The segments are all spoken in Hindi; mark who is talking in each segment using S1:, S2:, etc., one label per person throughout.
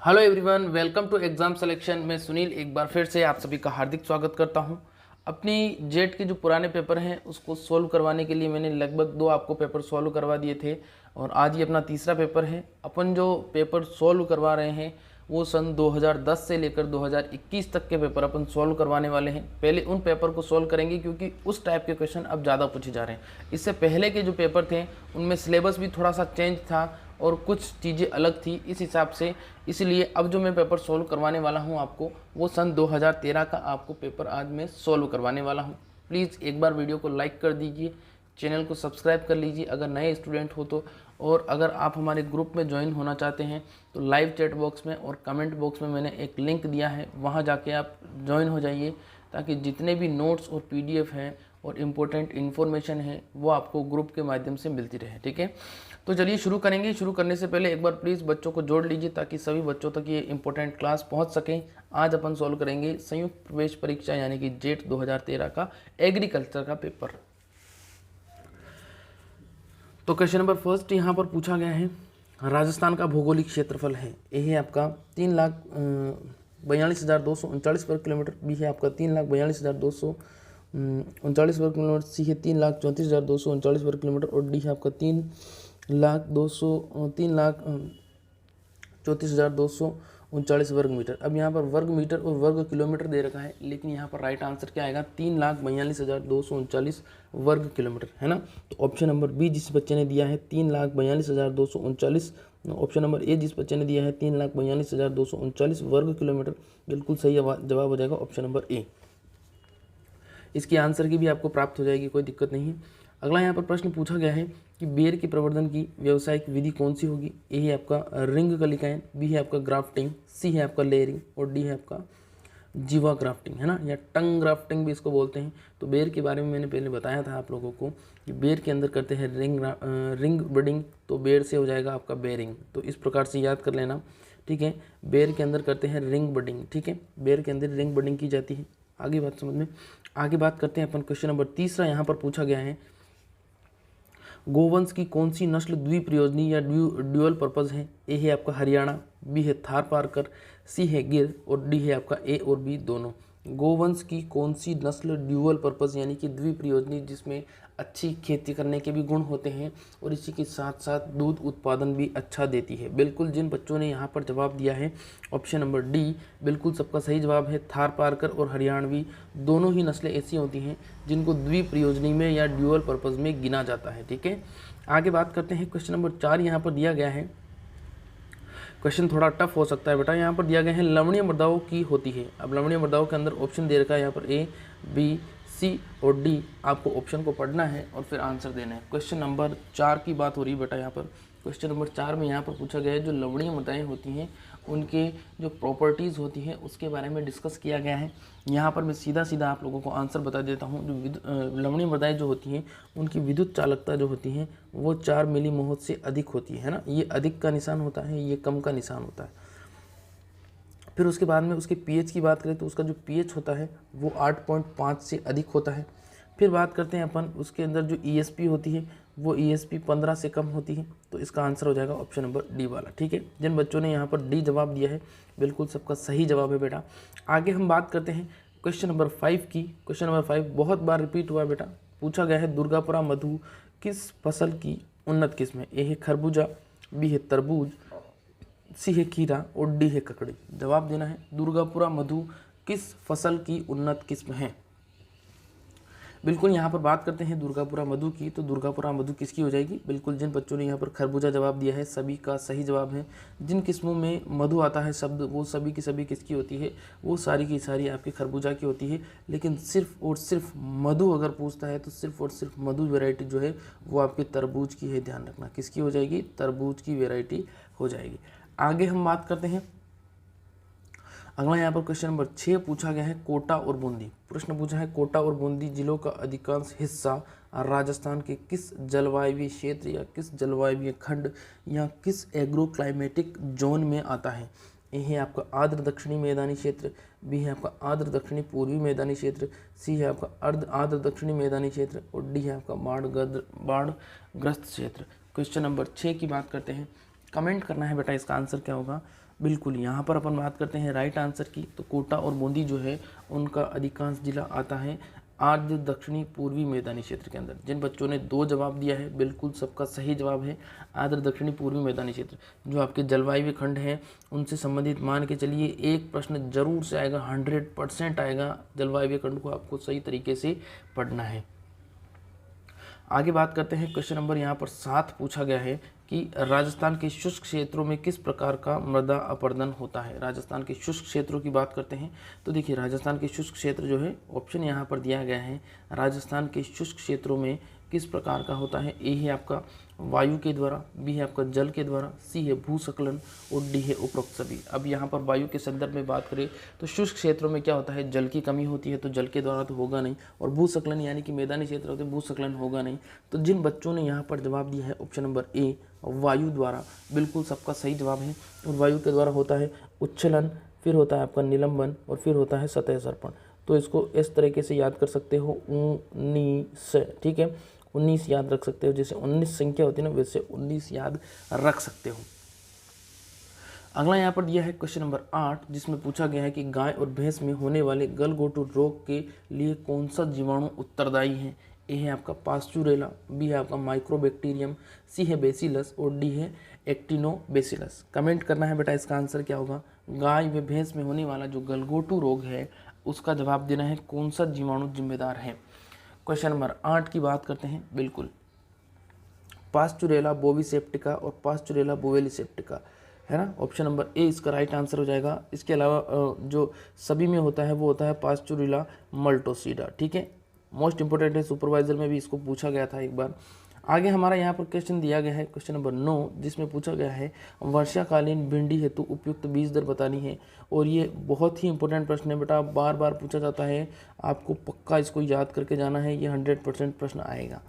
S1: Hello everyone, welcome to exam selection. मैं सुनील एक बार फिर से आप सभी का हार्दिक स्वागत करता हूं। अपनी जेट के जो पुराने पेपर हैं उसको सॉल्व करवाने के लिए मैंने लगभग 2 आपको पेपर सॉल्व करवा दिए थे और आज ये अपना तीसरा पेपर है। अपन जो पेपर सॉल्व करवा रहे हैं वो सन 2010 से लेकर 2021 तक के पेपर अपन सॉल्व करवाने वाले हैं। पहले उन पेपर को सॉल्व करेंगे क्योंकि उस टाइप के क्वेश्चन अब ज़्यादा पूछे जा रहे हैं। इससे पहले के जो पेपर थे उनमें सिलेबस भी थोड़ा सा चेंज था और कुछ चीज़ें अलग थी इस हिसाब से। इसलिए अब जो मैं पेपर सॉल्व करवाने वाला हूं आपको वो सन 2013 का आपको पेपर आज मैं सॉल्व करवाने वाला हूं। प्लीज़ एक बार वीडियो को लाइक कर दीजिए, चैनल को सब्सक्राइब कर लीजिए अगर नए स्टूडेंट हो तो। और अगर आप हमारे ग्रुप में ज्वाइन होना चाहते हैं तो लाइव चैट बॉक्स में और कमेंट बॉक्स में मैंने एक लिंक दिया है, वहाँ जाके आप ज्वाइन हो जाइए ताकि जितने भी नोट्स और पीडीएफ हैं और इम्पोर्टेंट इन्फॉर्मेशन है वो आपको ग्रुप के माध्यम से मिलती रहे। ठीक है, तो चलिए शुरू करेंगे। शुरू करने से पहले एक बार प्लीज़ बच्चों को जोड़ लीजिए ताकि सभी बच्चों तक ये इंपॉर्टेंट क्लास पहुंच सकें। आज अपन सॉल्व करेंगे संयुक्त प्रवेश परीक्षा यानी कि जेट 2013 का एग्रीकल्चर का पेपर। तो क्वेश्चन नंबर फर्स्ट यहाँ पर पूछा गया है, राजस्थान का भौगोलिक क्षेत्रफल है। ए है आपका 3,42,239 वर्ग किलोमीटर, बी है आपका 3,42,239 वर्ग किलोमीटर, सी है 3,34,239 वर्ग किलोमीटर और डी है आपका 3,34,239 वर्ग मीटर। अब यहाँ पर वर्ग मीटर और वर्ग किलोमीटर दे रखा है, लेकिन यहाँ पर राइट आंसर क्या आएगा, 3,42,239 वर्ग किलोमीटर, है ना। तो ऑप्शन नंबर बी जिस बच्चे ने दिया है 3,42,239, ऑप्शन नंबर ए जिस बच्चे ने दिया है 3,42,239 वर्ग किलोमीटर, बिल्कुल सही जवाब हो जाएगा ऑप्शन नंबर ए। इसकी आंसर की भी आपको प्राप्त हो जाएगी, कोई दिक्कत नहीं है। अगला यहाँ पर प्रश्न पूछा गया है कि बेर के प्रवर्धन की व्यावसायिक विधि कौन सी होगी। ए है आपका रिंग कलिकाएं, बी है आपका ग्राफ्टिंग, सी है आपका लेयरिंग और डी है आपका जीवा ग्राफ्टिंग, है ना, या टंग ग्राफ्टिंग भी इसको बोलते हैं। तो बेर के बारे में मैंने पहले बताया था आप लोगों को कि बेर के अंदर करते हैं रिंग बडिंग, तो बेर से हो जाएगा आपका बेरिंग। तो इस प्रकार से याद कर लेना, ठीक है। बेर के अंदर करते हैं रिंग बडिंग, ठीक है, बेर के अंदर रिंग बडिंग की जाती है। आगे बात समझ में, आगे बात करते हैं अपन। क्वेश्चन नंबर तीसरा यहाँ पर पूछा गया है, गोवंश की कौन सी नस्ल द्विप्रयोजनी या ड्यूअल पर्पज है। ए है आपका हरियाणा, बी है थार पारकर, सी है गिर और डी है आपका ए और बी दोनों। गोवंश की कौन सी नस्ल ड्यूअल पर्पज यानी कि द्विप्रयोजनी, जिसमें अच्छी खेती करने के भी गुण होते हैं और इसी के साथ साथ दूध उत्पादन भी अच्छा देती है। बिल्कुल जिन बच्चों ने यहाँ पर जवाब दिया है ऑप्शन नंबर डी, बिल्कुल सबका सही जवाब है। थार पारकर और हरियाणवी दोनों ही नस्लें ऐसी होती हैं जिनको द्विप्रयोजनी में या ड्यूअल पर्पज में गिना जाता है। ठीक है, आगे बात करते हैं। क्वेश्चन नंबर 4 यहाँ पर दिया गया है, क्वेश्चन थोड़ा टफ हो सकता है बेटा। यहाँ पर दिया गया है लवणीय मृदाओं की होती है। अब लवणीय मृदाओं के अंदर ऑप्शन दे रखा है यहाँ पर ए, बी, सी और डी। आपको ऑप्शन को पढ़ना है और फिर आंसर देना है। क्वेश्चन नंबर 4 की बात हो रही है बेटा। यहाँ पर क्वेश्चन नंबर 4 में यहाँ पर पूछा गया है जो लवणीय मृदाएं होती हैं उनके जो प्रॉपर्टीज़ होती हैं उसके बारे में डिस्कस किया गया है। यहाँ पर मैं सीधा सीधा आप लोगों को आंसर बता देता हूँ। जो लवणीय मृदाएं जो होती हैं उनकी विद्युत चालकता जो होती है वो 4 मिलीमोह से अधिक होती है ना। ये अधिक का निशान होता है, ये कम का निशान होता है। फिर उसके बाद में उसके पीएच की बात करें तो उसका जो पीएच होता है वो 8.5 से अधिक होता है। फिर बात करते हैं अपन उसके अंदर जो ईएसपी होती है वो ईएसपी 15 से कम होती है। तो इसका आंसर हो जाएगा ऑप्शन नंबर डी वाला। ठीक है, जिन बच्चों ने यहाँ पर डी जवाब दिया है बिल्कुल सबका सही जवाब है बेटा। आगे हम बात करते हैं क्वेश्चन नंबर 5 की। क्वेश्चन नंबर 5 बहुत बार रिपीट हुआ है बेटा। पूछा गया है दुर्गापुरा मधु किस फसल की उन्नत किस्म है। ए है खरबूजा, बी है तरबूज, सी है खीरा और डी है ककड़ी। जवाब देना है, दुर्गापुरा मधु किस फसल की उन्नत किस्म है। बिल्कुल यहाँ पर बात करते हैं दुर्गापुरा मधु की, तो दुर्गापुरा मधु किसकी हो जाएगी। बिल्कुल जिन बच्चों ने यहाँ पर खरबूजा जवाब दिया है सभी का सही जवाब है। जिन किस्मों में मधु आता है शब्द वो सभी की सभी किसकी होती है, वो सारी की सारी आपकी खरबूजा की होती है। लेकिन सिर्फ और सिर्फ मधु अगर पूछता है तो सिर्फ और सिर्फ मधु वेराइटी जो है वो आपकी तरबूज की है। ध्यान रखना किसकी हो जाएगी, तरबूज की वेराइटी हो जाएगी। आगे हम बात करते हैं। अगला यहाँ पर क्वेश्चन नंबर 6 पूछा गया है कोटा और बूंदी। प्रश्न पूछा है कोटा और बूंदी जिलों का अधिकांश हिस्सा राजस्थान के किस जलवायु क्षेत्र या किस जलवायु खंड या किस एग्रो क्लाइमेटिक जोन में आता है। ए है आपका आर्द्र दक्षिणी मैदानी क्षेत्र, बी है आपका आर्द्र दक्षिणी पूर्वी मैदानी क्षेत्र, सी है आपका अर्ध आर्द्र दक्षिणी मैदानी क्षेत्र और डी है आपका बाढ़ग्रस्त क्षेत्र। क्वेश्चन नंबर 6 की बात करते हैं। कमेंट करना है बेटा इसका आंसर क्या होगा। बिल्कुल यहाँ पर अपन बात करते हैं राइट आंसर की, तो कोटा और बूंदी जो है उनका अधिकांश जिला आता है आर्द्र दक्षिणी पूर्वी मैदानी क्षेत्र के अंदर। जिन बच्चों ने 2 जवाब दिया है बिल्कुल सबका सही जवाब है आर्द्र दक्षिणी पूर्वी मैदानी क्षेत्र। जो आपके जलवायु खंड हैं उनसे संबंधित मान के चलिए एक प्रश्न जरूर से आएगा, 100% आएगा। जलवायु खंड को आपको सही तरीके से पढ़ना है। आगे बात करते हैं, क्वेश्चन नंबर यहाँ पर 7 पूछा गया है कि राजस्थान के शुष्क क्षेत्रों में किस प्रकार का मृदा अपरदन होता है। राजस्थान के शुष्क क्षेत्रों की बात करते हैं तो देखिए राजस्थान के शुष्क क्षेत्र जो है ऑप्शन यहाँ पर दिया गया है, राजस्थान के शुष्क क्षेत्रों में किस प्रकार का होता है। ए है आपका वायु के द्वारा, बी है आपका जल के द्वारा, सी है भूस्खलन और डी है उपरोक्त सभी। अब यहाँ पर वायु के संदर्भ में बात करें तो शुष्क क्षेत्रों में क्या होता है, जल की कमी होती है तो जल के द्वारा तो होगा नहीं, और भूस्खलन यानी कि मैदानी क्षेत्र होते हैं भूस्खलन होगा नहीं। तो जिन बच्चों ने यहाँ पर जवाब दिया है ऑप्शन नंबर ए वायु द्वारा, बिल्कुल सबका सही जवाब है। और वायु के द्वारा होता है उच्छलन, फिर होता है आपका निलंबन और फिर होता है सतह सर्पण। तो इसको इस तरीके से याद कर सकते हो 19, ठीक है 19 याद रख सकते हो, जैसे 19 संख्या होती है ना वैसे 19 याद रख सकते हो। अगला यहाँ पर दिया है क्वेश्चन नंबर 8 जिसमें पूछा गया है कि गाय और भैंस में होने वाले गलघोटू रोग के लिए कौन सा जीवाणु उत्तरदायी है। ए है आपका पास्चुरेला, बी है आपका माइक्रोबैक्टीरियम, सी है बेसिलस और डी है एक्टिनोबैसिलस। कमेंट करना है बेटा इसका आंसर क्या होगा। गाय व भैंस में होने वाला जो गलघोटू रोग है उसका जवाब देना है कौन सा जीवाणु जिम्मेदार है। क्वेश्चन नंबर 8 की बात करते हैं, बिल्कुल पास्चुरेला बोविसेप्टिका और पास्चुरेला बोवेलिसेप्टिका है ना। ऑप्शन नंबर ए इसका राइट आंसर हो जाएगा। इसके अलावा जो सभी में होता है वो होता है पास्चुरेला मल्टोसीडा, ठीक है। मोस्ट इंपोर्टेंट है, सुपरवाइजर में भी इसको पूछा गया था एक बार। आगे हमारा यहाँ पर क्वेश्चन दिया गया है क्वेश्चन नंबर 9 जिसमें पूछा गया है वर्षाकालीन भिंडी हेतु उपयुक्त बीज दर बतानी है। और ये बहुत ही इंपॉर्टेंट प्रश्न है बेटा, बार बार पूछा जाता है, आपको पक्का इसको याद करके जाना है, ये 100% प्रश्न आएगा।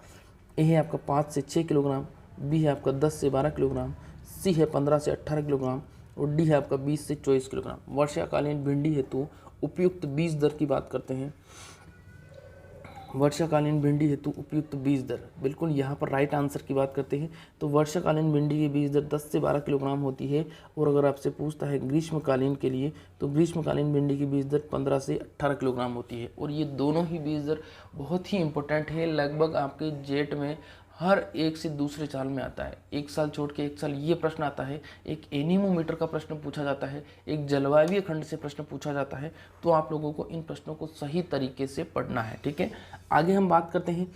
S1: ए है आपका 5 से 6 किलोग्राम, बी है आपका 10 से 12 किलोग्राम, सी है 15 से 18 किलोग्राम और डी है आपका 20 से 24 किलोग्राम। वर्षाकालीन भिंडी हेतु उपयुक्त बीज दर की बात करते हैं। वर्षाकालीन भिंडी हेतु उपयुक्त बीज दर, बिल्कुल यहाँ पर राइट आंसर की बात करते हैं तो वर्षाकालीन भिंडी की बीज दर 10 से 12 किलोग्राम होती है। और अगर आपसे पूछता है ग्रीष्मकालीन के लिए तो ग्रीष्मकालीन भिंडी की बीज दर 15 से 18 किलोग्राम होती है। और ये दोनों ही बीज दर बहुत ही इंपॉर्टेंट है, लगभग आपके जेट में हर एक से दूसरे साल में आता है, एक साल छोड़ के एक साल ये प्रश्न आता है। एक एनीमोमीटर का प्रश्न पूछा जाता है, एक जलवायु खंड से प्रश्न पूछा जाता है। तो आप लोगों को इन प्रश्नों को सही तरीके से पढ़ना है, ठीक है। आगे हम बात करते हैं,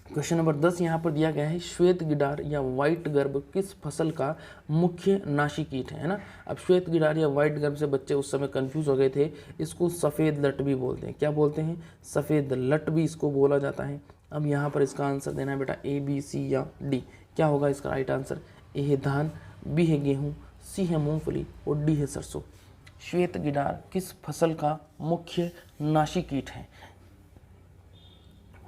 S1: क्वेश्चन नंबर 10 यहाँ पर दिया गया है श्वेत गिडार या व्हाइट गर्भ किस फसल का मुख्य नाशी कीट है ना। अब श्वेत गिडार या व्हाइट गर्भ से बच्चे उस समय कंफ्यूज हो गए थे, इसको सफ़ेद लट भी बोलते हैं। क्या बोलते हैं, सफ़ेद लट भी इसको बोला जाता है। अब यहाँ पर इसका आंसर देना है बेटा ए बी सी या डी। क्या होगा इसका राइट आंसर, ए है धान, बी है गेहूँ, सी है मूंगफली और डी है सरसों। श्वेत गिडार किस फसल का मुख्य नाशी कीट है।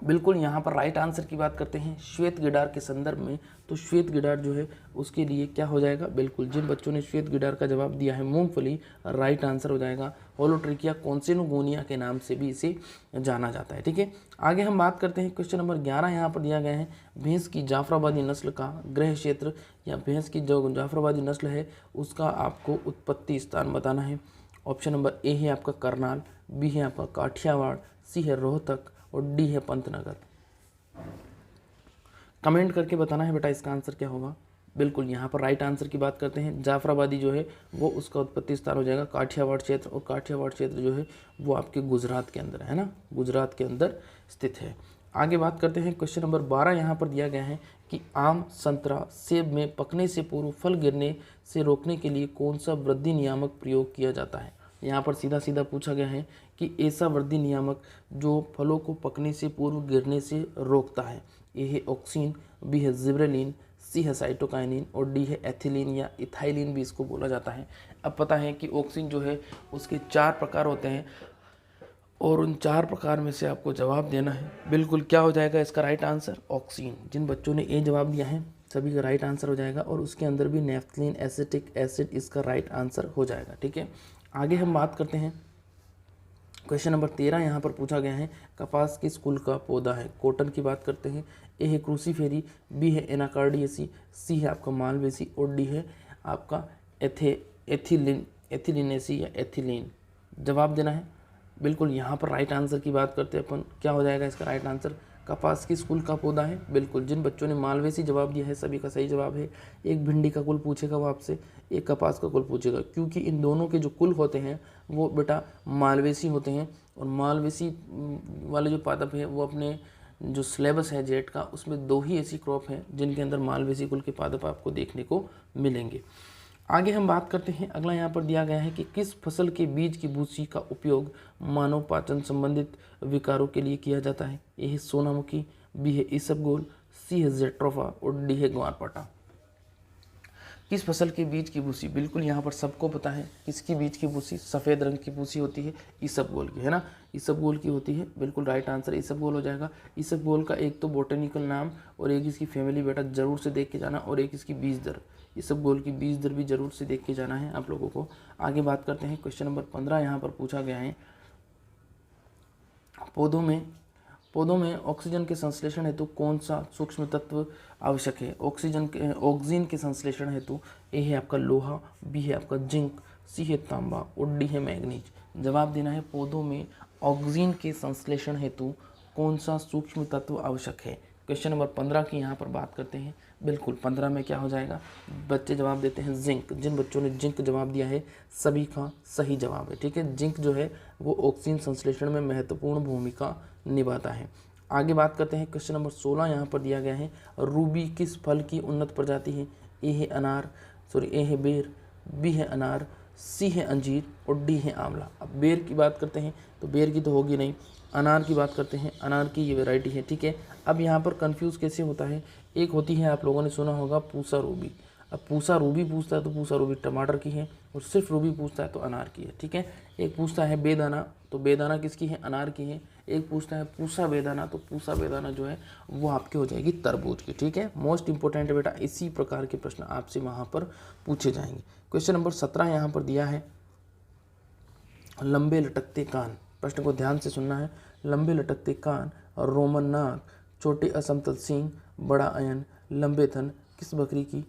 S1: बिल्कुल यहाँ पर राइट आंसर की बात करते हैं श्वेत गिडार के संदर्भ में, तो श्वेत गिडार जो है उसके लिए क्या हो जाएगा, बिल्कुल जिन बच्चों ने श्वेत गिडार का जवाब दिया है मूंगफली, राइट आंसर हो जाएगा। होलोट्रिकिया कॉन्सेनोगोनिया के नाम से भी इसे जाना जाता है, ठीक है। आगे हम बात करते हैं क्वेश्चन नंबर 11 यहाँ पर दिया गया है भैंस की जाफराबादी नस्ल का गृह क्षेत्र या भैंस की जो जाफराबादी नस्ल है उसका आपको उत्पत्ति स्थान बताना है। ऑप्शन नंबर ए है आपका करनाल, बी है आपका काठियावाड़, सी है रोहतक और डी है पंतनगर। कमेंट करके बताना है बेटा इसका आंसर क्या होगा। बिल्कुल यहाँ पर राइट आंसर की बात करते हैं, जाफराबादी जो है वो उसका उत्पत्ति स्थान हो जाएगा काठियावाड़ क्षेत्र। और काठियावाड़ क्षेत्र जो है वो आपके गुजरात के अंदर है ना, गुजरात के अंदर स्थित है। आगे बात करते हैं क्वेश्चन नंबर 12 यहाँ पर दिया गया है कि आम, संतरा, सेब में पकने से पूर्व फल गिरने से रोकने के लिए कौन सा वृद्धि नियामक प्रयोग किया जाता है। यहाँ पर सीधा सीधा पूछा गया है कि ऐसा वृद्धि नियामक जो फलों को पकने से पूर्व गिरने से रोकता है। ए है ऑक्सीन, बी है जिब्रेलिन, सी है साइटोकाइनिन और डी है एथिलीन या इथाइलिन भी इसको बोला जाता है। अब पता है कि ऑक्सीन जो है उसके 4 प्रकार होते हैं और उन 4 प्रकार में से आपको जवाब देना है। बिल्कुल क्या हो जाएगा इसका राइट आंसर, ऑक्सीन। जिन बच्चों ने ए जवाब दिया है सभी का राइट आंसर हो जाएगा और उसके अंदर भी नेफ्थलीन, एसिटिक एसिड इसका राइट आंसर हो जाएगा, ठीक है। आगे हम बात करते हैं क्वेश्चन नंबर 13 यहाँ पर पूछा गया है, कपास किस कुल का पौधा है? कॉटन की बात करते हैं। ए है क्रूसीफेरी, बी है एनाकार्डियेसी, सी है आपका मालवेसी और डी है आपका एथिलिनेसी या एथिलीन। जवाब देना है। बिल्कुल यहाँ पर राइट आंसर की बात करते हैं अपन, क्या हो जाएगा इसका राइट आंसर? कपास किस कुल का पौधा है? बिल्कुल, जिन बच्चों ने मालवेसी जवाब दिया है सभी का सही जवाब है। एक भिंडी का कुल पूछेगा वो आपसे, एक कपास का कुल पूछेगा, क्योंकि इन दोनों के जो कुल होते हैं वो बेटा मालवेसी होते हैं। और मालवेसी वाले जो पादप है वो अपने जो सिलेबस है जेट का उसमें 2 ही ऐसी क्रॉप हैं जिनके अंदर मालवेसी कुल के पादप आपको देखने को मिलेंगे। आगे हम बात करते हैं, अगला यहाँ पर दिया गया है कि किस फसल के बीज की भूसी का उपयोग मानव पाचन संबंधित विकारों के लिए किया जाता है? ए है सोनामुखी, बी है इसबगोल, सी है जेट्रोफा और डी है ग्वारपाटा। किस फसल के बीज की भूसी? बिल्कुल यहाँ पर सबको पता है किसकी बीज की भूसी? सफ़ेद रंग की भूसी होती है इसबगोल की, है ना, इसबगोल की होती है। बिल्कुल राइट आंसर इसबगोल हो जाएगा। इसबगोल का एक तो बोटेनिकल नाम और एक इसकी फैमिली बेटा जरूर से देख के जाना, और एक इसकी बीज दर, इसबगोल की बीज दर भी जरूर से देख के जाना है आप लोगों को। आगे बात करते हैं, क्वेश्चन नंबर 15 यहाँ पर पूछा गया है, पौधों में ऑक्सीजन के संश्लेषण हेतु कौन सा सूक्ष्म तत्व आवश्यक है? ऑक्सीजन के संश्लेषण हेतु ए है आपका लोहा, बी है आपका जिंक, सी है तांबा और डी है मैग्नीज। जवाब देना है, पौधों में ऑक्सीजन के संश्लेषण हेतु कौन सा सूक्ष्म तत्व आवश्यक है? क्वेश्चन नंबर 15 की यहाँ पर बात करते हैं। बिल्कुल 15 में क्या हो जाएगा? बच्चे जवाब देते हैं जिंक। जिन बच्चों ने जिंक जवाब दिया है सभी का सही जवाब है, ठीक है। जिंक जो है वो ऑक्सीजन संश्लेषण में महत्वपूर्ण भूमिका निभाता है। आगे बात करते हैं, क्वेश्चन नंबर 16 यहाँ पर दिया गया है, रूबी किस फल की उन्नत प्रजाति है? ए है बेर, बी है अनार, सी है अंजीर और डी है आंवला। अब बेर की बात करते हैं तो बेर की तो होगी नहीं, अनार की बात करते हैं, अनार की ये वैरायटी है, ठीक है। अब यहाँ पर कंफ्यूज कैसे होता है, एक होती है आप लोगों ने सुना होगा पूसा रूबी। अब पूसा रूबी पूछता है तो पूसा रूबी टमाटर की है, और सिर्फ रूबी पूछता है तो अनार की है, ठीक है। एक पूछता है बेदाना, तो बेदाना किसकी है? अनार की है। एक पूछता है पूसा बेदाना, तो पूसा बेदाना जो है वो आपकी हो जाएगी तरबूज की, ठीक है। मोस्ट इंपॉर्टेंट बेटा इसी प्रकार के प्रश्न आपसे वहाँ पर पूछे जाएंगे। क्वेश्चन नंबर 17 यहाँ पर दिया है, लंबे लटकते कान। प्रश्न को ध्यान से सुनना है। लंबे लटकते कान, रोमन नाक, छोटे असमतल सींग, बड़ा अयन, लंबे थन किस बकरी की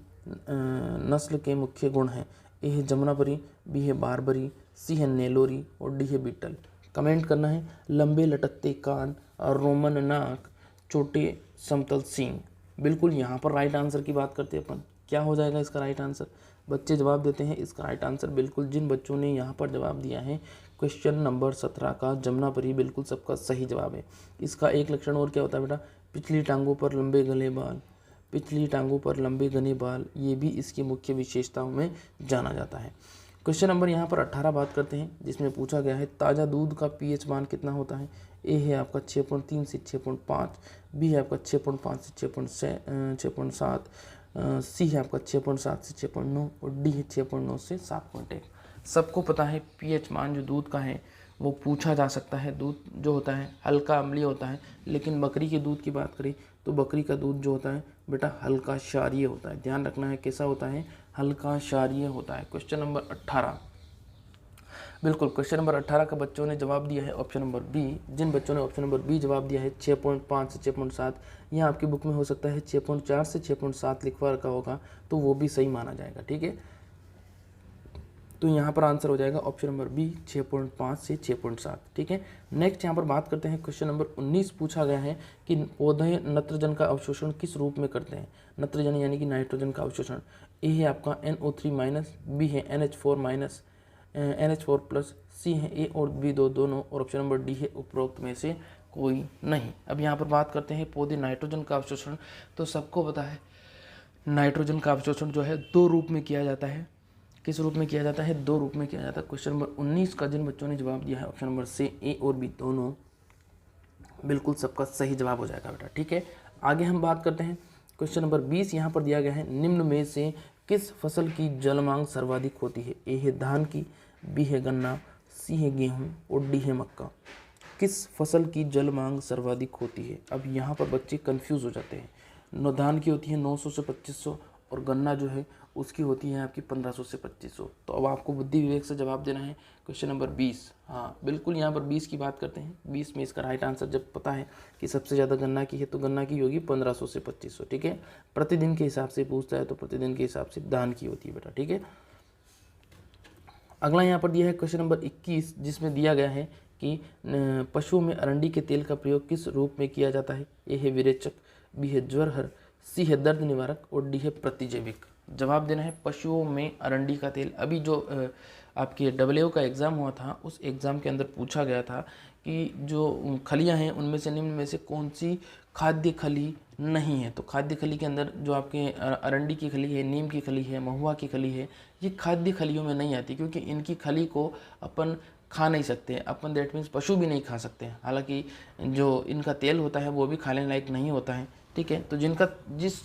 S1: नस्ल के मुख्य गुण हैं? ए है जमुनापरी, बी है बारबरी, सी है नेलोरी और डी है बीटल। कमेंट करना है। लंबे लटकते कान और रोमन नाक, छोटे समतल सींग। बिल्कुल यहाँ पर राइट आंसर की बात करते हैं अपन, क्या हो जाएगा इसका राइट आंसर? बच्चे जवाब देते हैं इसका राइट आंसर, बिल्कुल जिन बच्चों ने यहाँ पर जवाब दिया है क्वेश्चन नंबर 17 का जमुनापरी, बिल्कुल सबका सही जवाब है। इसका एक लक्षण और क्या होता है बेटा? पिछली टांगों पर लंबे घने बाल, पिछली टांगों पर लंबे घने बाल, ये भी इसकी मुख्य विशेषताओं में जाना जाता है। क्वेश्चन नंबर यहाँ पर 18 बात करते हैं, जिसमें पूछा गया है ताज़ा दूध का पीएच मान कितना होता है? ए है आपका 6.3 से 6.5, बी है आपका 6.5 से 6.7, सी है आपका 6.7 से 6.9 और डी है 6.9 से 7.1। सबको पता है पीएच मान जो दूध का है वो पूछा जा सकता है। दूध जो होता है हल्का अम्लीय होता है, लेकिन बकरी के दूध की बात करें तो बकरी का दूध जो होता है बेटा हल्का क्षारीय होता है। ध्यान रखना है कैसा होता है? हल्का क्षारीय होता है। क्वेश्चन नंबर 18, बिल्कुल क्वेश्चन नंबर 18 का बच्चों ने जवाब दिया है ऑप्शन नंबर बी। जिन बच्चों ने ऑप्शन नंबर बी जवाब दिया है 6.5 से 6.7, यहाँ आपकी बुक में हो सकता है 6.4 से 6.7 लिखवा रखा होगा, तो वो भी सही माना जाएगा, ठीक है। तो यहाँ पर आंसर हो जाएगा ऑप्शन नंबर बी 6.5 से 6.7, ठीक है। नेक्स्ट यहाँ पर बात करते हैं, क्वेश्चन नंबर 19 पूछा गया है कि पौधे नत्रजन का अवशोषण किस रूप में करते हैं? नत्रजन यानी कि नाइट्रोजन का अवशोषण। ए है आपका NO3-, बी है NH4+, सी है ए और बी दोनों, और ऑप्शन नंबर डी है उपरोक्त में से कोई नहीं। अब यहाँ पर बात करते हैं पौधे नाइट्रोजन का अवशोषण, तो सबको पता है नाइट्रोजन का अवशोषण जो है 2 रूप में किया जाता है। किस रूप में किया जाता है? 2 रूप में किया जाता है। क्वेश्चन नंबर 19 का जिन बच्चों ने जवाब दिया है ऑप्शन नंबर से ए और बी दोनों, बिल्कुल सबका सही जवाब हो जाएगा बेटा, ठीक है। आगे हम बात करते हैं, क्वेश्चन नंबर 20 यहाँ पर दिया गया है, निम्न में से किस फसल की जल मांग सर्वाधिक होती है? ए है धान की, बी है गन्ना, सी है गेहूँ और डी है मक्का। किस फसल की जल मांग सर्वाधिक होती है? अब यहाँ पर बच्चे कंफ्यूज हो जाते हैं। धान की होती है 900 से 2500 और गन्ना जो है उसकी होती है आपकी 1500 से 2500। तो अब आपको बुद्धि विवेक से जवाब देना है। क्वेश्चन नंबर 20, हाँ बिल्कुल यहाँ पर 20 की बात करते हैं। 20 में इसका राइट आंसर जब पता है कि सबसे ज़्यादा गन्ना की है तो गन्ना की होगी 1500 से 2500, ठीक है। प्रतिदिन के हिसाब से पूछता है तो प्रतिदिन के हिसाब से धान की होती है बेटा, ठीक है। अगला यहाँ पर दिया है क्वेश्चन नंबर 21, जिसमें दिया गया है कि पशुओं में अरंडी के तेल का प्रयोग किस रूप में किया जाता है। ए है विरेचक, बी है ज्वरहर, सी है दर्द निवारक और डी है प्रतिजैविक। जवाब देना है पशुओं में अरंडी का तेल। अभी जो आपके WO का एग्ज़ाम हुआ था उस एग्ज़ाम के अंदर पूछा गया था कि जो खलियां हैं उनमें से निम्न में से कौन सी खाद्य खली नहीं है। तो खाद्य खली के अंदर जो आपके अरंडी की खली है, नीम की खली है, महुआ की खली है, ये खाद्य खलियों में नहीं आती क्योंकि इनकी खली को अपन खा नहीं सकते अपन, दैट मीन्स पशु भी नहीं खा सकते हैं। हालांकि जो इनका तेल होता है वो भी खाने लायक नहीं होता है, ठीक है। तो जिनका जिस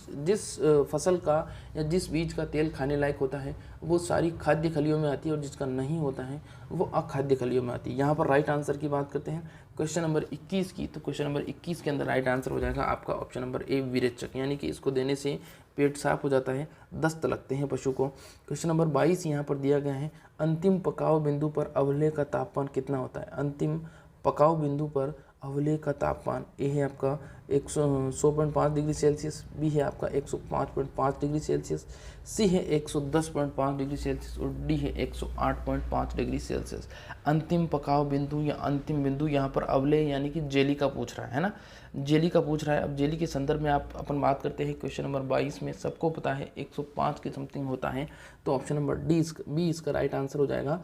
S1: फसल का या जिस बीज का तेल खाने लायक होता है वो सारी खाद्य खलियों में आती है और जिसका नहीं होता है वो अखाद्य खलियों में आती है। यहाँ पर राइट आंसर की बात करते हैं क्वेश्चन नंबर 21 की, तो क्वेश्चन नंबर 21 के अंदर राइट आंसर हो जाएगा आपका ऑप्शन नंबर ए विरेचक, यानी कि इसको देने से पेट साफ हो जाता है, दस्त लगते हैं पशु को। क्वेश्चन नंबर 22 यहाँ पर दिया गया है, अंतिम पकाव बिंदु पर अवलेह का तापमान कितना होता है। अंतिम पकाव बिंदु पर अवलेह का तापमान ए है आपका 100.5 डिग्री सेल्सियस, बी है आपका 105.5 डिग्री सेल्सियस, सी है 110.5 डिग्री सेल्सियस और डी है 108.5 डिग्री सेल्सियस। अंतिम पकाव बिंदु या अंतिम बिंदु यहाँ पर अवलेह यानी कि जेली का पूछ रहा है ना, जेली का पूछ रहा है। अब जेली के संदर्भ में अपन बात करते हैं क्वेश्चन नंबर 22 में, सबको पता है 105 के समथिंग होता है, तो ऑप्शन नंबर बी इसका राइट आंसर हो जाएगा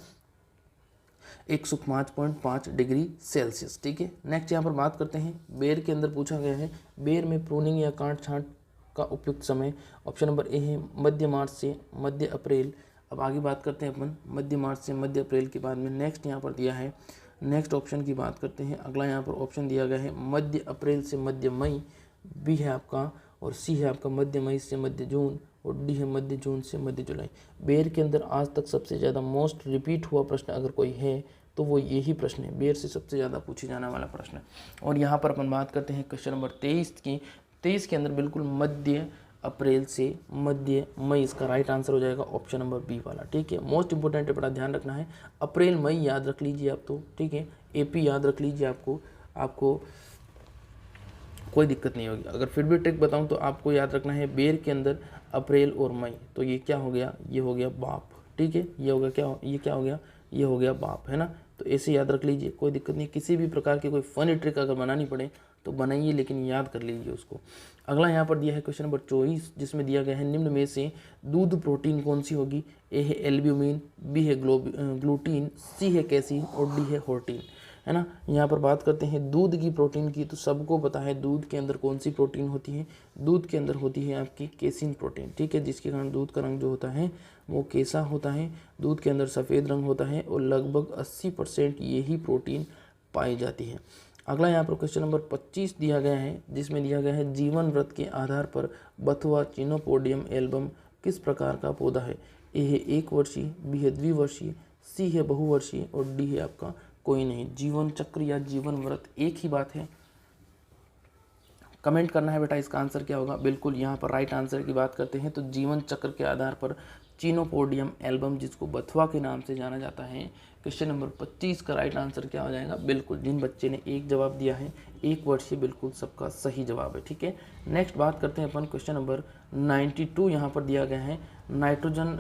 S1: 105.5 डिग्री सेल्सियस, ठीक है। नेक्स्ट यहाँ पर बात करते हैं बेर के अंदर पूछा गया है, बेर में प्रूनिंग या काट छांट का उपयुक्त समय। ऑप्शन नंबर ए है मध्य मार्च से मध्य अप्रैल। अब आगे बात करते हैं अपन मध्य मार्च से मध्य अप्रैल के बाद में। नेक्स्ट यहाँ पर दिया है, नेक्स्ट ऑप्शन की बात करते हैं। अगला यहाँ पर ऑप्शन दिया गया है मध्य अप्रैल से मध्य मई, बी है आपका और सी है आपका मध्य मई से मध्य जून और डी है मध्य जून से मध्य जुलाई। बेर के अंदर आज तक सबसे ज़्यादा मोस्ट रिपीट हुआ प्रश्न अगर कोई है तो वो यही प्रश्न है, बेर से सबसे ज़्यादा पूछे जाने वाला प्रश्न है। और यहाँ पर अपन बात करते हैं क्वेश्चन नंबर 23 की। 23 के अंदर बिल्कुल मध्य अप्रैल से मध्य मई, इसका राइट आंसर हो जाएगा ऑप्शन नंबर बी वाला, ठीक है। मोस्ट इंपोर्टेंट है, बड़ा ध्यान रखना है, अप्रैल मई याद रख लीजिए आप तो, ठीक है। AP याद रख लीजिए, आपको कोई दिक्कत नहीं होगी। अगर फिर भी ट्रिक बताऊं तो आपको याद रखना है बेर के अंदर अप्रैल और मई, तो ये क्या हो गया, ये हो गया बाप, ठीक है। ये हो गया क्या, ये क्या हो गया, ये हो गया बाप, है ना। तो ऐसे याद रख लीजिए, कोई दिक्कत नहीं। किसी भी प्रकार की कोई फनी ट्रिक अगर बनानी पड़े तो बनाइए, लेकिन याद कर लीजिए उसको। अगला यहाँ पर दिया है क्वेश्चन नंबर 24, जिसमें दिया गया है निम्न में से दूध प्रोटीन कौन सी होगी। ए है एल्ब्यूमिन, बी है ग्लूटीन, सी है कैसीन और डी है होर्टीन, है ना। यहाँ पर बात करते हैं दूध की प्रोटीन की, तो सबको पता है दूध के अंदर कौन सी प्रोटीन होती है। दूध के अंदर होती है आपकी केसिन प्रोटीन, ठीक है, जिसके कारण दूध का रंग जो होता है वो कैसा होता है, दूध के अंदर सफ़ेद रंग होता है और लगभग 80% यही प्रोटीन पाई जाती है। अगला यहाँ पर क्वेश्चन नंबर 25 दिया गया है, जिसमें दिया गया है जीवन वृत्त के आधार पर बथुआ चिनोपोडियम एल्बम किस प्रकार का पौधा है। ए है 1 वर्षीय, बी है द्विवर्षीय, सी है बहुवर्षीय और डी है आपका कोई नहीं। जीवन चक्र या जीवन व्रत एक ही बात है, कमेंट करना है बेटा इसका आंसर क्या होगा। बिल्कुल यहाँ पर राइट आंसर की बात करते हैं तो जीवन चक्र के आधार पर चिनोपोडियम एल्बम, जिसको बथुआ के नाम से जाना जाता है। क्वेश्चन नंबर 25 का राइट आंसर क्या हो जाएगा, बिल्कुल जिन बच्चे ने एक जवाब दिया है 1 वर्षीय, बिल्कुल सबका सही जवाब है, ठीक है। नेक्स्ट बात करते हैं अपन क्वेश्चन नंबर 92, यहाँ पर दिया गया है नाइट्रोजन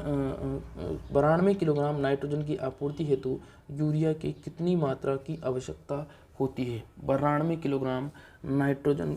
S1: 92 किलोग्राम नाइट्रोजन की आपूर्ति हेतु यूरिया की कितनी मात्रा की आवश्यकता होती है। 92 किलोग्राम नाइट्रोजन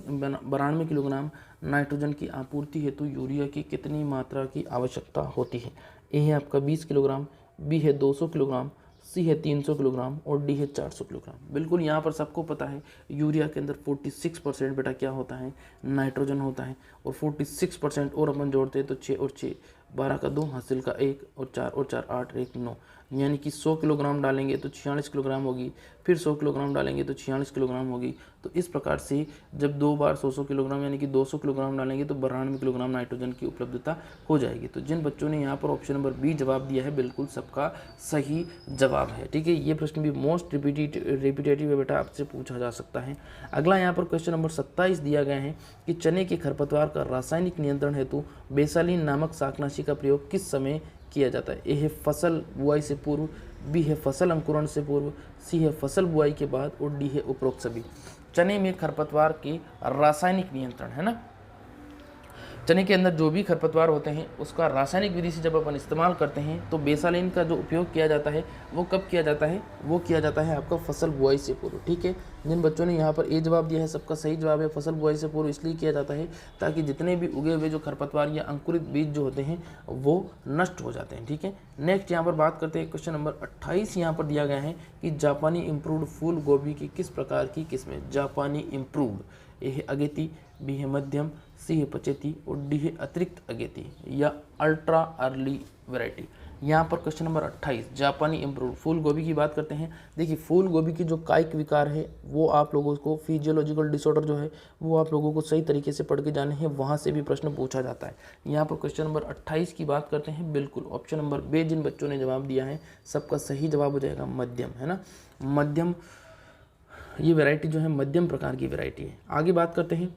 S1: की आपूर्ति हेतु यूरिया की कितनी मात्रा की आवश्यकता होती है। ए है आपका 20 किलोग्राम, बी है 200 किलोग्राम, सी है 300 किलोग्राम और डी है 400 किलोग्राम। बिल्कुल यहाँ पर सबको पता है यूरिया के अंदर 46% बेटा क्या होता है, नाइट्रोजन होता है और 46% और अपन जोड़ते हैं तो 6 और 6 12 का 2 हासिल का 1 और 4 और 4 8 1 9, यानी कि 100 किलोग्राम डालेंगे तो 46 किलोग्राम होगी, फिर 100 किलोग्राम डालेंगे तो 46 किलोग्राम होगी। तो इस प्रकार से जब 2 बार 100 किलोग्राम यानी कि 200 किलोग्राम डालेंगे तो 92 किलोग्राम नाइट्रोजन की उपलब्धता हो जाएगी। तो जिन बच्चों ने यहाँ पर ऑप्शन नंबर बी जवाब दिया है बिल्कुल सबका सही जवाब है, ठीक है। ये प्रश्न भी मोस्ट रिपीटेटिव है बेटा, आपसे पूछा जा सकता है। अगला यहाँ पर क्वेश्चन नंबर 27 दिया गया है कि चने के खरपतवार का रासायनिक नियंत्रण हेतु बेसालीन नामक शाकनाशी का प्रयोग किस समय किया जाता है? ए है फसल बुआई से पूर्व, बी है फसल अंकुरण से पूर्व, सी है फसल बुआई के बाद और डी है उपरोक्त सभी। चने में खरपतवार की रासायनिक नियंत्रण, है ना, चने के अंदर जो भी खरपतवार होते हैं उसका रासायनिक विधि से जब अपन इस्तेमाल करते हैं तो बेसालीन का जो उपयोग किया जाता है वो कब किया जाता है? वो किया जाता है आपका फसल बुआई से पूर्व। ठीक है, जिन बच्चों ने यहाँ पर ए जवाब दिया है सबका सही जवाब है फसल बुआई से पूर्व। इसलिए किया जाता है ताकि जितने भी उगे हुए जो खरपतवार या अंकुरित बीज जो होते हैं वो नष्ट हो जाते हैं। ठीक है, नेक्स्ट यहाँ पर बात करते हैं क्वेश्चन नंबर 28। यहाँ पर दिया गया है कि जापानी इम्प्रूव्ड फूल गोभी की किस प्रकार की किस्में? जापानी इम्प्रूव्ड, ए है अगेती, बी है मध्यम, सी है पचेती और डी है अतिरिक्त अगेती या अल्ट्रा अर्ली वैरायटी। यहाँ पर क्वेश्चन नंबर 28 जापानी इम्प्रूव्ड फूल गोभी की बात करते हैं। देखिए फूल गोभी की जो कायिक विकार है वो आप लोगों को फिजियोलॉजिकल डिसऑर्डर जो है वो आप लोगों को सही तरीके से पढ़ के जाने हैं, वहाँ से भी प्रश्न पूछा जाता है। यहाँ पर क्वेश्चन नंबर 28 की बात करते हैं, बिल्कुल ऑप्शन नंबर बी जिन बच्चों ने जवाब दिया है सबका सही जवाब हो जाएगा मध्यम, है ना, मध्यम। ये वैरायटी जो है मध्यम प्रकार की वैरायटी है। आगे बात करते हैं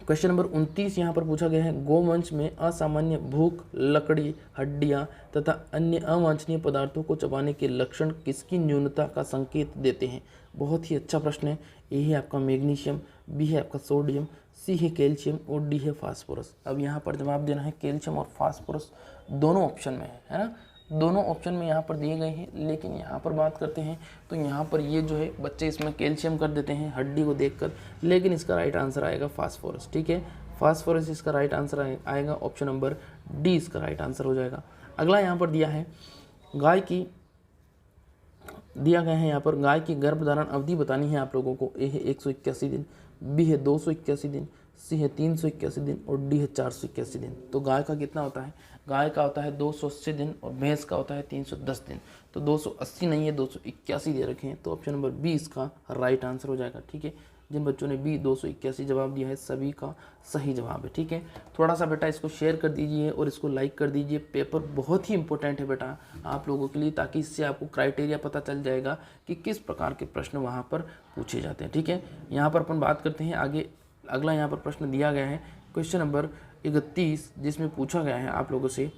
S1: क्वेश्चन नंबर 29। यहाँ पर पूछा गया है गोवंश में असामान्य भूख, लकड़ी, हड्डियाँ तथा अन्य अवांछनीय पदार्थों को चबाने के लक्षण किसकी न्यूनता का संकेत देते हैं? बहुत ही अच्छा प्रश्न है। ए है आपका मैग्नीशियम, बी है आपका सोडियम, सी है कैल्शियम और डी है फास्फोरस। अब यहाँ पर जवाब देना है कैल्शियम और फास्फोरस दोनों ऑप्शन में है ना, दोनों ऑप्शन में यहाँ पर दिए गए हैं। लेकिन यहाँ पर बात करते हैं तो यहाँ पर ये जो है बच्चे इसमें कैल्शियम कर देते हैं हड्डी को देखकर, लेकिन इसका राइट आंसर आएगा फास्फोरस। ठीक है, फास्फोरस इसका राइट आंसर आएगा, ऑप्शन नंबर डी इसका राइट आंसर हो जाएगा। अगला यहाँ पर दिया है गाय की, दिया गया है यहाँ पर गाय की गर्भधारण अवधि बतानी है आप लोगों को। ए है 181 दिन, बी है 281 दिन, सी है 381 दिन और डी है 481 दिन। तो गाय का कितना होता है? गाय का होता है 280 दिन और भैंस का होता है 310 दिन। तो 280 नहीं है 281 दे रखे हैं, तो ऑप्शन नंबर बी इसका राइट आंसर हो जाएगा। ठीक है, जिन बच्चों ने बी 281 जवाब दिया है सभी का सही जवाब है। ठीक है, थोड़ा सा बेटा इसको शेयर कर दीजिए और इसको लाइक कर दीजिए। पेपर बहुत ही इंपॉर्टेंट है बेटा आप लोगों के लिए, ताकि इससे आपको क्राइटेरिया पता चल जाएगा कि किस प्रकार के प्रश्न वहाँ पर पूछे जाते हैं। ठीक है, यहाँ पर अपन बात करते हैं आगे। अगला यहाँ पर प्रश्न दिया गया है क्वेश्चन नंबर 31, जिसमें पूछा गया है आप लोगों से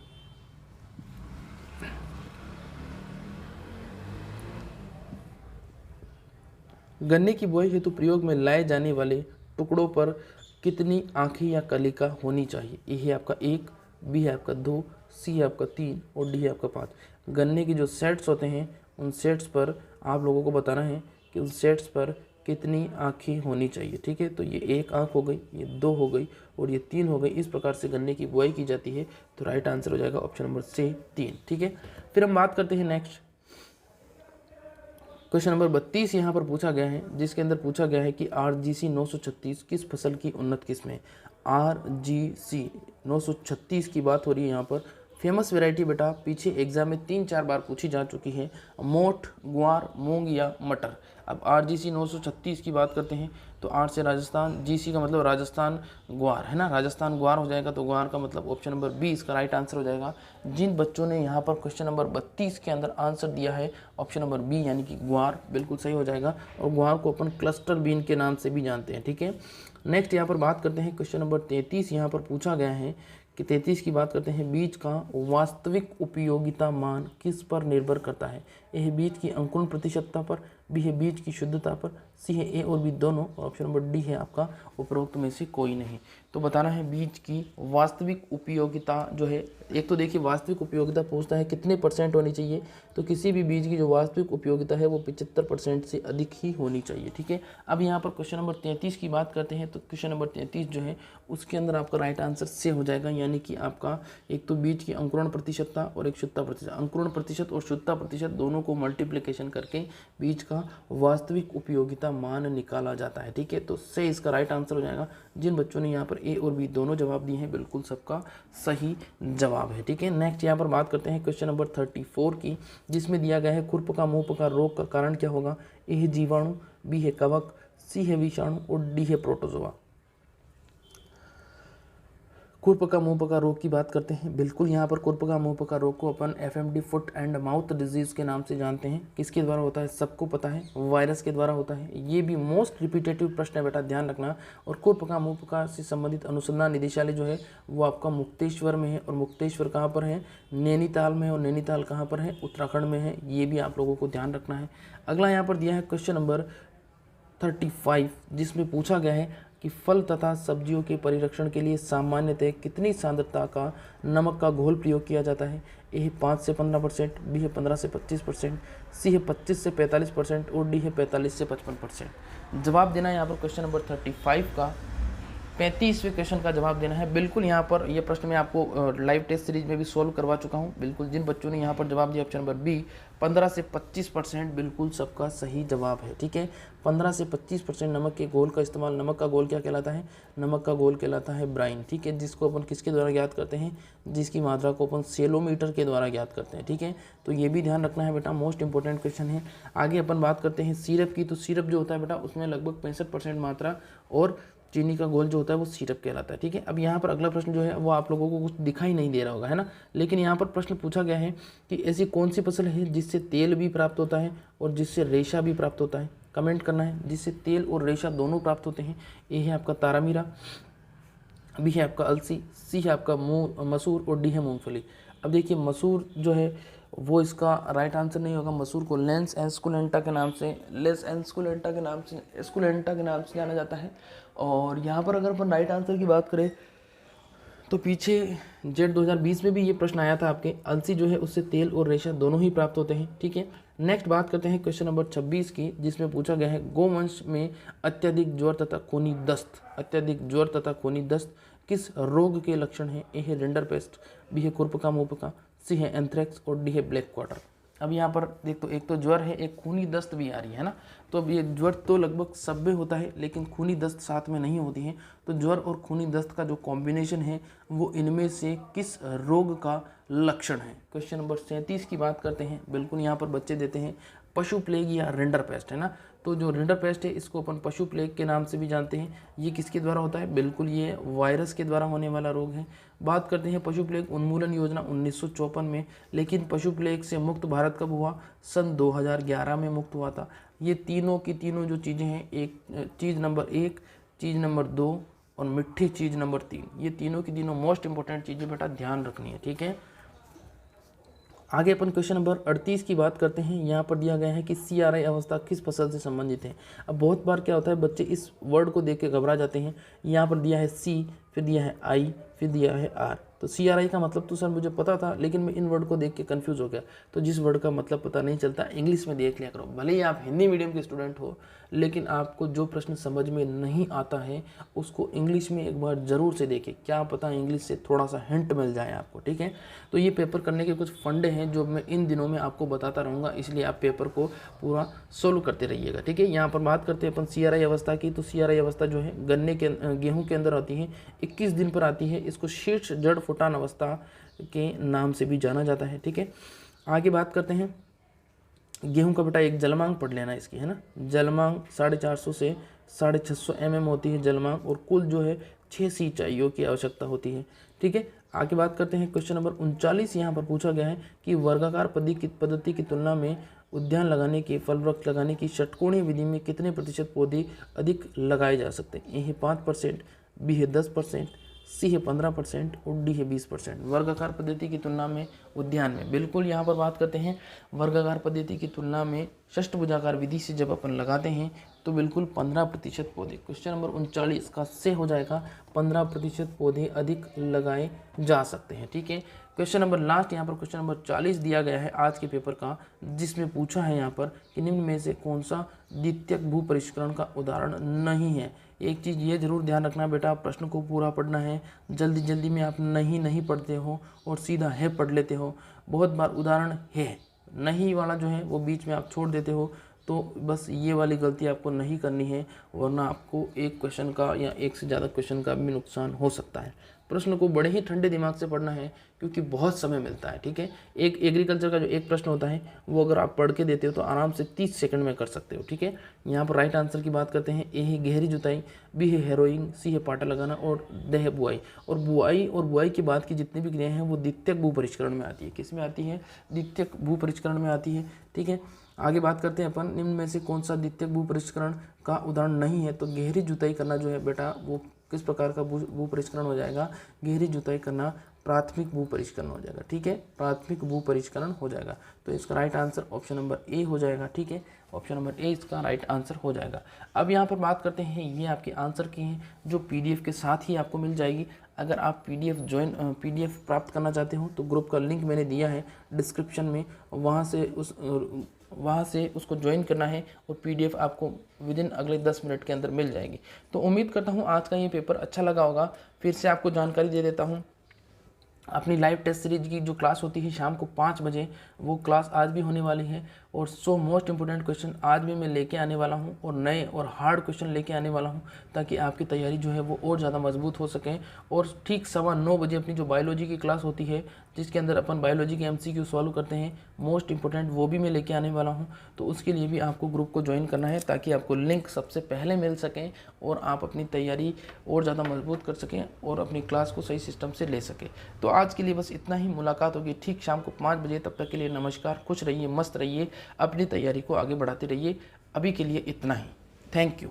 S1: गन्ने की बुआई हेतु प्रयोग में लाए जाने वाले टुकड़ों पर कितनी आँखें या कलिका होनी चाहिए? ए है आपका 1, बी है आपका 2, सी है आपका 3 और डी है आपका 5। गन्ने की जो सेट्स होते हैं उन सेट्स पर आप लोगों को बताना है कि उन सेट्स पर कितनी आँखें होनी चाहिए। ठीक है, तो ये 1 आँख हो गई, ये 2 हो गई और ये 3 हो गई। इस प्रकार से गन्ने की बुआई की जाती है। तो राइट आंसर हो जाएगा ऑप्शन नंबर से 3। ठीक है, फिर हम बात करते हैं नेक्स्ट क्वेश्चन नंबर 32 यहाँ पर पूछा गया है, जिसके अंदर पूछा गया है कि RGC 936 किस फसल की उन्नत किस्म है? RGC 936 की बात हो रही है यहाँ पर। फेमस वैरायटी बेटा पीछे एग्जाम में 3-4 बार पूछी जा चुकी है, मोठ, ग्वार, मूंग या मटर। अब RGC 936 की बात करते हैं तो आर से राजस्थान, GC का मतलब राजस्थान ग्वार, है ना, राजस्थान ग्वार हो जाएगा। तो ग्वार का मतलब ऑप्शन नंबर बी इसका राइट आंसर हो जाएगा। जिन बच्चों ने यहाँ पर क्वेश्चन नंबर 32 के अंदर आंसर दिया है ऑप्शन नंबर बी यानी कि ग्वार, बिल्कुल सही हो जाएगा। और ग्वार को अपन क्लस्टर बीन के नाम से भी जानते हैं। ठीक है, नेक्स्ट यहाँ पर बात करते हैं क्वेश्चन नंबर 33। यहाँ पर पूछा गया है कि 33 की बात करते हैं, बीज का वास्तविक उपयोगिता मान किस पर निर्भर करता है? ए है बीज की अंकुरण प्रतिशतता पर, बी है बीज की शुद्धता पर, सी है ए और बी दोनों और ऑप्शन नंबर डी है आपका उपरोक्त में से कोई नहीं। तो बताना है बीज की वास्तविक उपयोगिता जो है, एक तो देखिए वास्तविक उपयोगिता पूछता है कितने % होनी चाहिए, तो किसी भी बीज की जो वास्तविक उपयोगिता है वो 75% से अधिक ही होनी चाहिए। ठीक है, अब यहाँ पर क्वेश्चन नंबर 33 की बात करते हैं तो क्वेश्चन नंबर 33 जो है उसके अंदर आपका राइट आंसर से हो जाएगा, यानी कि आपका एक तो बीज की अंकुरण प्रतिशतता और एक शुद्धता प्रतिशत। अंकुरण प्रतिशत और शुद्धता प्रतिशत दोनों को मल्टीप्लिकेशन करके बीज का वास्तविक उपयोगिता मान निकाला जाता है। ठीक है, तो से इसका राइट आंसर हो जाएगा। जिन बच्चों ने यहाँ पर ए और बी दोनों जवाब दिए हैं बिल्कुल सबका सही जवाब है। ठीक है, नेक्स्ट यहाँ पर बात करते हैं क्वेश्चन नंबर 34 की, जिसमें दिया गया है खुरपका मुंहपका रोग का कारण क्या होगा? ए है जीवाणु, बी है कवक, सी है विषाणु और डी है प्रोटोजोआ। खुरपका मुंहपका रोग की बात करते हैं। बिल्कुल यहाँ पर खुरपका मुंहपका रोग को अपन FMD foot and mouth disease के नाम से जानते हैं। किसके द्वारा होता है सबको पता है, वायरस के द्वारा होता है। ये भी मोस्ट रिपीटेटिव प्रश्न है बेटा, ध्यान रखना। और खुरपका मुंहपका से संबंधित अनुसंधान निदेशालय जो है वो आपका मुक्तेश्वर में है। और मुक्तेश्वर कहाँ पर है? नैनीताल में। और नैनीताल कहाँ पर है? उत्तराखंड में है। ये भी आप लोगों को ध्यान रखना है। अगला यहाँ पर दिया है क्वेश्चन नंबर 35, जिसमें पूछा गया है कि फल तथा सब्जियों के परिरक्षण के लिए सामान्यतः कितनी सांद्रता का नमक का घोल प्रयोग किया जाता है? ए है 5 से 15%, बी है 15 से 25%, सी है 25 से 45% और डी है 45 से 55%। जवाब देना है यहाँ पर क्वेश्चन नंबर 35 का 35वें क्वेश्चन का जवाब देना है। बिल्कुल यहाँ पर यह प्रश्न मैं आपको लाइव टेस्ट सीरीज में भी सोल्व करवा चुका हूँ। बिल्कुल जिन बच्चों ने यहाँ पर जवाब दिया ऑप्शन नंबर बी 15 से 25%, बिल्कुल सबका सही जवाब है। ठीक है, 15 से 25% नमक के घोल का इस्तेमाल। नमक का घोल क्या कहलाता है? नमक का घोल कहलाता है ब्राइन। ठीक है, जिसको अपन किसके द्वारा ज्ञात करते हैं? जिसकी मात्रा को अपन सेलोमीटर के द्वारा ज्ञात करते हैं। ठीक है, तो ये भी ध्यान रखना है बेटा, मोस्ट इंपॉर्टेंट क्वेश्चन है। आगे अपन बात करते हैं सिरप की। तो सिरप जो होता है बेटा उसमें लगभग 65% मात्रा और चीनी का घोल जो होता है वो सिरप कहलाता है। ठीक है, अब यहाँ पर अगला प्रश्न जो है वो आप लोगों को कुछ दिखाई नहीं दे रहा होगा, है ना, लेकिन यहाँ पर प्रश्न पूछा गया है कि ऐसी कौन सी फसल है जिससे तेल भी प्राप्त होता है और जिससे रेशा भी प्राप्त होता है? कमेंट करना है। जिससे तेल और रेशा दोनों प्राप्त होते हैं। ए है आपका तारामीरा, बी है आपका अलसी, सी है आपका मसूर और डी है मूंगफली। अब देखिए मसूर जो है वो इसका राइट आंसर नहीं होगा। मसूर को लेंस एस्कुलेंटा के नाम से जाना जाता है। और यहाँ पर अगर अपन राइट आंसर की बात करें तो पीछे जेट 2020 में भी ये प्रश्न आया था आपके। अलसी जो है उससे तेल और रेशा दोनों ही प्राप्त होते हैं। ठीक है, नेक्स्ट बात करते हैं क्वेश्चन नंबर 26 की, जिसमें पूछा गया है गोवंश में अत्यधिक ज्वर तथा खूनी दस्त किस रोग के लक्षण है? ए है रिंडरपेस्ट, बी है खुरपका मुंहपका, सी है एंथ्रेक्स और डी है ब्लैक क्वार्टर। अब यहाँ पर देख तो एक तो ज्वर है, एक खूनी दस्त भी आ रही है ना। तो अब ये ज्वर तो लगभग सब में होता है लेकिन खूनी दस्त साथ में नहीं होती है। तो ज्वर और खूनी दस्त का जो कॉम्बिनेशन है वो इनमें से किस रोग का लक्षण है? क्वेश्चन नंबर 37 की बात करते हैं। बिल्कुल यहाँ पर बच्चे देते हैं पशु प्लेग या रिंडरपेस्ट, है ना। तो जो रिंडरपेस्ट है इसको अपन पशु प्लेग के नाम से भी जानते हैं। ये किसके द्वारा होता है? बिल्कुल ये वायरस के द्वारा होने वाला रोग है। बात करते हैं पशु प्लेग उन्मूलन योजना 1954 में, लेकिन पशु प्लेग से मुक्त भारत कब हुआ? सन 2011 में मुक्त हुआ था। ये तीनों की तीनों जो चीज़ें हैं, एक चीज़ नंबर 1, चीज़ नंबर 2 और मिट्टी चीज़ नंबर 3, ये तीनों की तीनों मोस्ट इंपॉर्टेंट चीज़ें बेटा ध्यान रखनी है। ठीक है, आगे अपन क्वेश्चन नंबर 38 की बात करते हैं। यहाँ पर दिया गया है कि CRI अवस्था किस फसल से संबंधित है। अब बहुत बार क्या होता है बच्चे इस वर्ड को देख के घबरा जाते हैं। यहाँ पर दिया है C, फिर दिया है I, फिर दिया है R। तो CRI का मतलब तो सर मुझे पता था, लेकिन मैं इन वर्ड को देख के कंफ्यूज हो गया। तो जिस वर्ड का मतलब पता नहीं चलता इंग्लिश में देख लिया करो। भले ही आप हिंदी मीडियम के स्टूडेंट हो, लेकिन आपको जो प्रश्न समझ में नहीं आता है उसको इंग्लिश में एक बार ज़रूर से देखें, क्या पता इंग्लिश से थोड़ा सा हिंट मिल जाए आपको। ठीक है, तो ये पेपर करने के कुछ फंडे हैं जो मैं इन दिनों में आपको बताता रहूँगा, इसलिए आप पेपर को पूरा सोल्व करते रहिएगा। ठीक है, यहाँ पर बात करते हैं अपन CRI अवस्था की। तो CRI अवस्था जो है गेहूँ के अंदर आती है, 21 दिन पर आती है। इसको शीर्ष जड़ फुटान अवस्था के नाम से भी जाना जाता है। ठीक है, आगे बात करते हैं गेहूं का बेटा एक जलमांग पढ़ लेना इसकी, है ना। जलमांग 450 से 650 mm होती है जलमांग, और कुल जो है 6 सिंचाइयों की आवश्यकता होती है। ठीक है, आगे बात करते हैं क्वेश्चन नंबर 39। यहाँ पर पूछा गया है कि वर्गाकार पद्धति की तुलना में उद्यान लगाने की, फल वृक्ष लगाने की षटकोणीय विधि में कितने प्रतिशत पौधे अधिक लगाए जा सकते हैं? ए है 5%, बी है 10%, सी है 15% और डी है 20%। वर्गाकार पद्धति की तुलना में उद्यान में, बिल्कुल यहाँ पर बात करते हैं वर्गाकार पद्धति की तुलना में षष्टभुजाकार विधि से जब अपन लगाते हैं तो बिल्कुल 15% पौधे। क्वेश्चन नंबर 39 का से हो जाएगा 15% पौधे अधिक लगाए जा सकते हैं। ठीक है, क्वेश्चन नंबर लास्ट यहाँ पर क्वेश्चन नंबर 40 दिया गया है आज के पेपर का, जिसमें पूछा है यहाँ पर कि निम्न में से कौन सा द्वितीयक भू परिष्करण का उदाहरण नहीं है। एक चीज़ ये जरूर ध्यान रखना बेटा, प्रश्न को पूरा पढ़ना है। जल्दी में आप नहीं पढ़ते हो और सीधा है पढ़ लेते हो। बहुत बार उदाहरण है नहीं वाला जो है वो बीच में आप छोड़ देते हो। तो बस ये वाली गलती आपको नहीं करनी है, वरना आपको एक क्वेश्चन का या एक से ज़्यादा क्वेश्चन का भी नुकसान हो सकता है। प्रश्न को बड़े ही ठंडे दिमाग से पढ़ना है क्योंकि बहुत समय मिलता है। ठीक है, एक एग्रीकल्चर का जो एक प्रश्न होता है वो अगर आप पढ़ के देते हो तो आराम से 30 सेकंड में कर सकते हो। ठीक है, यहाँ पर राइट आंसर की बात करते हैं। ए है गहरी जुताई, बी है हैरोइंग, सी है पाटा लगाना और ड है बुआई। और बुआई के बाद की जितनी भी क्रियाएं हैं वो द्वितीयक भू परिष्करण में आती है। किस में आती है? द्वितीयक भू परिष्करण में आती है। ठीक है, आगे बात करते हैं अपन, निम्न में से कौन सा द्वितीयक भू परिष्करण का उदाहरण नहीं है? तो गहरी जुताई करना जो है बेटा वो किस प्रकार का भू परिष्करण हो जाएगा? गहरी जुताई करना प्राथमिक भू परिष्करण हो जाएगा। ठीक है, प्राथमिक भू परिष्करण हो जाएगा। तो इसका right answer option number A हो जाएगा। ठीक है, ऑप्शन नंबर ए इसका राइट आंसर हो जाएगा। अब यहाँ पर बात करते हैं, ये आपके आंसर की हैं जो पीडीएफ के साथ ही आपको मिल जाएगी। अगर आप पीडीएफ प्राप्त करना चाहते हो तो ग्रुप का लिंक मैंने दिया है डिस्क्रिप्शन में, वहाँ से उसको ज्वाइन करना है और पीडीएफ आपको विदिन अगले 10 मिनट के अंदर मिल जाएगी। तो उम्मीद करता हूँ आज का ये पेपर अच्छा लगा होगा। फिर से आपको जानकारी दे देता हूँ, अपनी लाइव टेस्ट सीरीज की जो क्लास होती है शाम को 5 बजे, वो क्लास आज भी होने वाली है। और 100 मोस्ट इंपोर्टेंट क्वेश्चन आज भी मैं लेके आने वाला हूं और नए और हार्ड क्वेश्चन लेके आने वाला हूं ताकि आपकी तैयारी जो है वो और ज़्यादा मजबूत हो सके। और ठीक 9:15 बजे अपनी जो बायोलॉजी की क्लास होती है जिसके अंदर अपन बायोलॉजी के MCQ सॉल्व करते हैं मोस्ट इंपोर्टेंट, वो भी मैं लेके आने वाला हूँ। तो उसके लिए भी आपको ग्रुप को ज्वाइन करना है ताकि आपको लिंक सबसे पहले मिल सकें और आप अपनी तैयारी और ज़्यादा मजबूत कर सकें और अपनी क्लास को सही सिस्टम से ले सकें। तो आज के लिए बस इतना ही, मुलाकात होगी ठीक शाम को 5 बजे। तब तक के लिए नमस्कार, खुश रहिए, मस्त रहिए, अपनी तैयारी को आगे बढ़ाते रहिए। अभी के लिए इतना ही, थैंक यू।